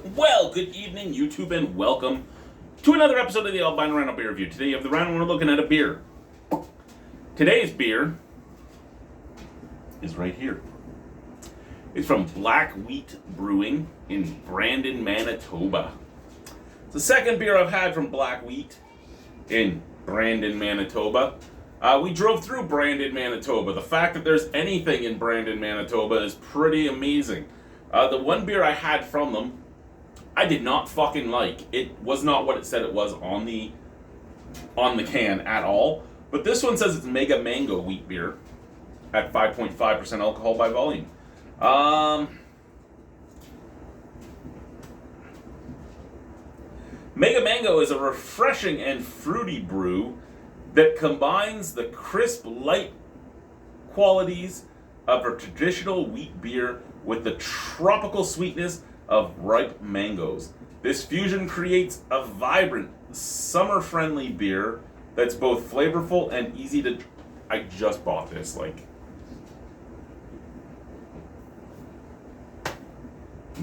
Well, good evening, YouTube, and welcome to another episode of the Albino Rhino Beer Review. Today, of the Rhino, we're looking at a beer. Today's beer is right here. It's from Black Wheat Brewing in Brandon, Manitoba. It's the second beer I've had from Black Wheat in Brandon, Manitoba. We drove through Brandon, Manitoba. The fact that there's anything in Brandon, Manitoba is pretty amazing. The one beer I had from them, I did not fucking like. It was not what it said it was on the can at all. But this one says it's Mega Mango wheat beer at 5.5% alcohol by volume. Mega Mango is a refreshing and fruity brew that combines the crisp, light qualities of a traditional wheat beer with the tropical sweetness of ripe mangoes. This fusion creates a vibrant, summer-friendly beer that's both flavorful and easy to... I just bought this,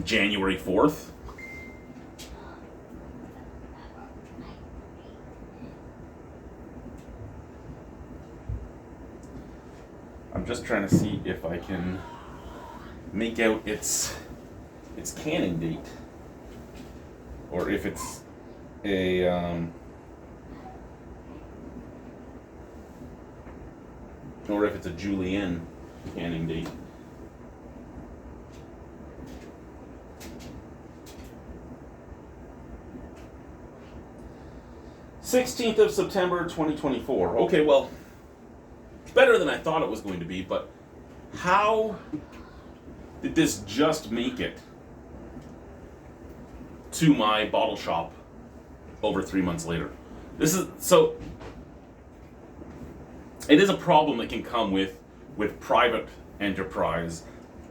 January 4th. I'm just trying to see if I can make out its canning date, or if it's a Julienne canning date. "16th of September 2024. Okay, well, it's better than I thought it was going to be, but how did this just make it to my bottle shop over 3 months later? It is a problem that can come with private enterprise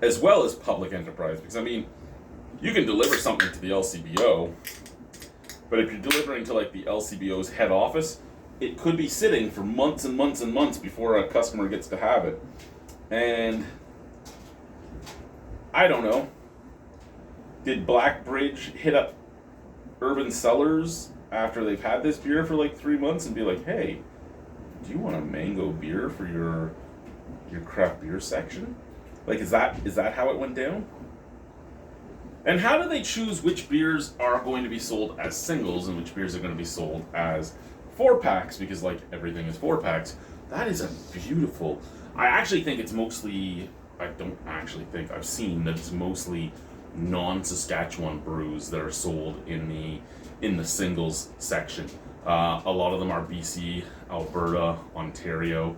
as well as public enterprise, because you can deliver something to the LCBO, but if you're delivering to the LCBO's head office, it could be sitting for months and months and months before a customer gets to have it. And I don't know. Did Blackbridge hit up Urban Cellars after they've had this beer for 3 months and be like, "Hey, do you want a mango beer for your craft beer section?" Is that how it went down? And how do they choose which beers are going to be sold as singles and which beers are going to be sold as 4-packs? Because everything is 4-packs. That is a beautiful... I actually think it's mostly... I don't actually think I've seen that it's mostly non-Saskatchewan brews that are sold in the singles section. A lot of them are BC, Alberta, Ontario,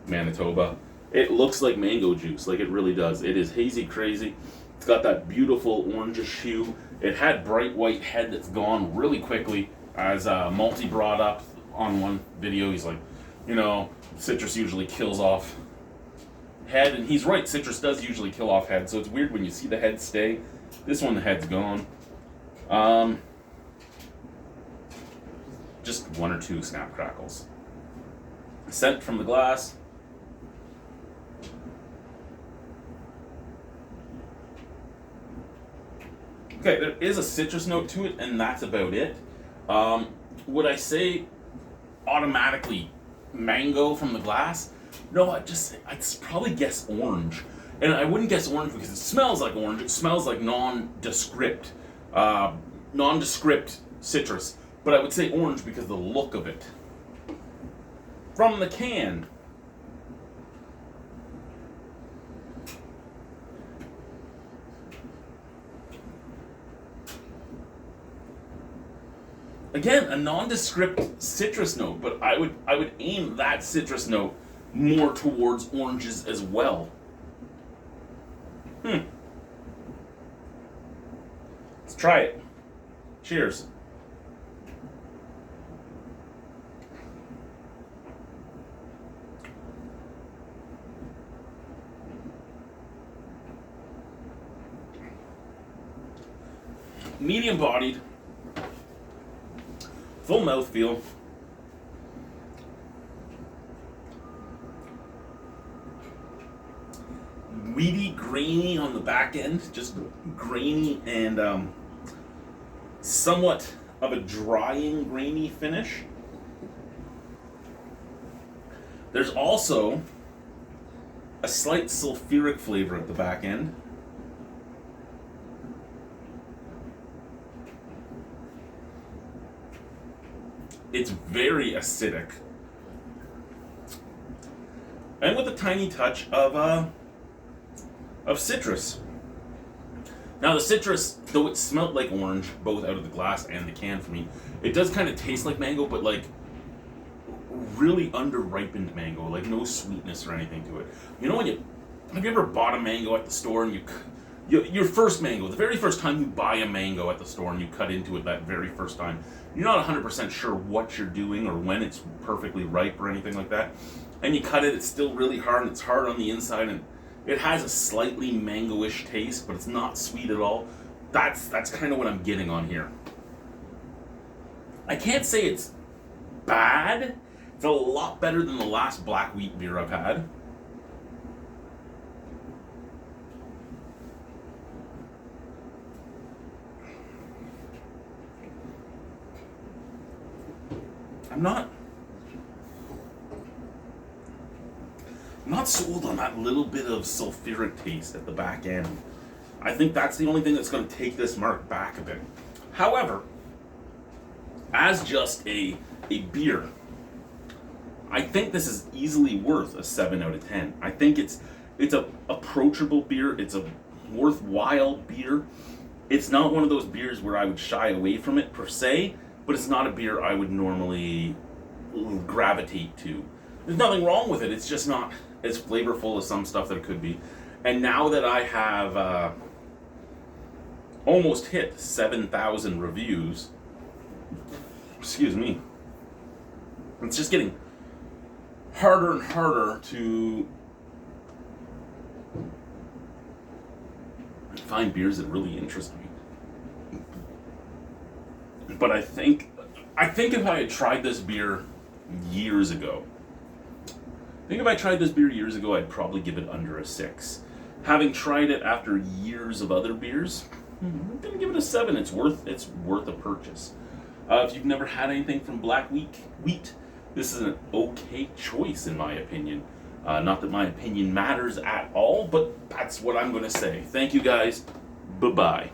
Manitoba. It looks like mango juice, it really does. It is hazy crazy. It's got that beautiful orangish hue. It had bright white head that's gone really quickly, as Malty brought up on one video. He's like, citrus usually kills off head, and he's right, citrus does usually kill off head, so it's weird when you see the head stay. This one, the head's gone. Just one or two snap crackles. Scent from the glass. Okay, there is a citrus note to it, and that's about it. Would I say automatically mango from the glass? No, I'd probably guess orange. And I wouldn't guess orange because it smells like orange. It smells like nondescript citrus. But I would say orange because of the look of it. From the can. Again, a nondescript citrus note, but I would aim that citrus note more towards oranges as well. Let's try it. Cheers. Medium bodied. Full mouthfeel. weedy, grainy on the back end, just grainy and somewhat of a drying, grainy finish. There's also a slight sulfuric flavor at the back end. It's very acidic. And with a tiny touch of citrus. Now the citrus, though it smelled like orange, both out of the glass and the can for me, it does kind of taste like mango, but like really under-ripened mango, like no sweetness or anything to it. You know, have you ever bought a mango at the store and your first mango, the very first time you buy a mango at the store and you cut into it that very first time, you're not 100% sure what you're doing or when it's perfectly ripe or anything like that, and you cut it, it's still really hard and it's hard on the inside and it has a slightly mango-ish taste, but it's not sweet at all. That's kind of what I'm getting on here. I can't say it's bad. It's a lot better than the last black wheat beer I've had. I'm not sold on that little bit of sulfuric taste at the back end. I think that's the only thing that's going to take this mark back a bit. However, as just a beer, I think this is easily worth a 7 out of 10. I think it's a approachable beer. It's a worthwhile beer. It's not one of those beers where I would shy away from it per se, but it's not a beer I would normally gravitate to. There's nothing wrong with it. It's just not as flavorful as some stuff that it could be. And now that I have almost hit 7,000 reviews, excuse me, it's just getting harder and harder to find beers that really interest me. But I think if I had tried this beer years ago, I'd probably give it under a 6. Having tried it after years of other beers, I'm gonna give it a 7. It's worth a purchase. If you've never had anything from Black Wheat, this is an okay choice in my opinion. Not that my opinion matters at all, but that's what I'm going to say. Thank you guys. Bye-bye.